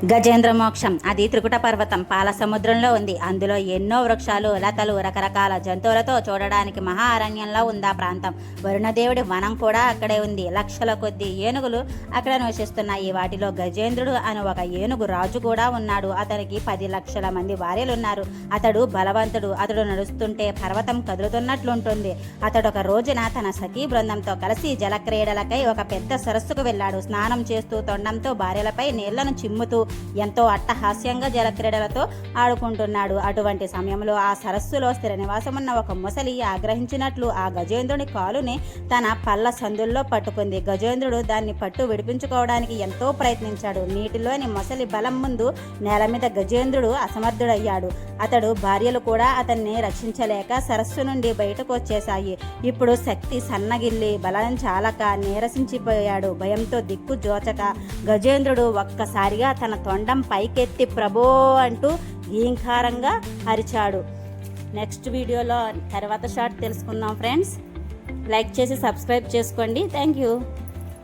గజేంద్ర మోక్షం అది త్రికుట పర్వతం పాల సముద్రంలో ఉంది. అందులో ఎన్నో వృక్షాలు, లతలు, రకరకాల జంతువులతో చూడడానికి మహా అరణ్యంలో ఉంది ఆ ప్రాంతం. వరుణదేవుడి వనం కూడా అక్కడే ఉంది. లక్షల కొద్ది ఏనుగులు అక్కడ నివసిస్తున్నాయి. వాటిలో గజేంద్రుడు అని ఒక ఏనుగు రాజు కూడా ఉన్నాడు. అతనికి 10 లక్షల మంది భార్యలున్నారు. అతడు బలవంతుడు. అతడు నడుస్తుంటే పర్వతం కదులుతున్నట్లుంటుంది. అతడు ఒక రోజున తన సఖీ బృందంతో కలిసి జలక్రీడలకై ఒక పెద్ద సరస్సుకు వెళ్ళాడు. స్నానం చేస్తూ తొండంతో భార్యలపై నీళ్లను చిమ్ముతూ ఎంతో అట్టహాస్యంగా జలక్రీడలతో ఆడుకుంటున్నాడు. అటువంటి సమయంలో ఆ సరస్సులో స్థిర నివాసమున్న ఒక మొసలి ఆగ్రహించినట్లు ఆ గజేంద్రుని కాలుని తన పళ్ళ సందుల్లో పట్టుకుంది. గజేంద్రుడు దాన్ని పట్టు విడిపించుకోవడానికి ఎంతో ప్రయత్నించాడు. నీటిలోని మొసలి బలం ముందు నేల మీద గజేంద్రుడు అసమర్థుడయ్యాడు. అతడు భార్యలు కూడా అతన్ని రక్షించలేక సరస్సు నుండి బయటకు వచ్చేశాయి. ఇప్పుడు శక్తి సన్నగిల్లి బలం చాలక నీరసించిపోయాడు. భయంతో దిక్కు జోచక గజేంద్రుడు ఒక్కసారిగా తన తొండం పైకెత్తి ప్రభో అంటూ గీంకారంగా అరిచాడు. నెక్స్ట్ వీడియోలో తర్వాత షార్ట్ తెలుసుకుందాం ఫ్రెండ్స్. లైక్ చేసి సబ్స్క్రైబ్ చేసుకోండి. Thank you.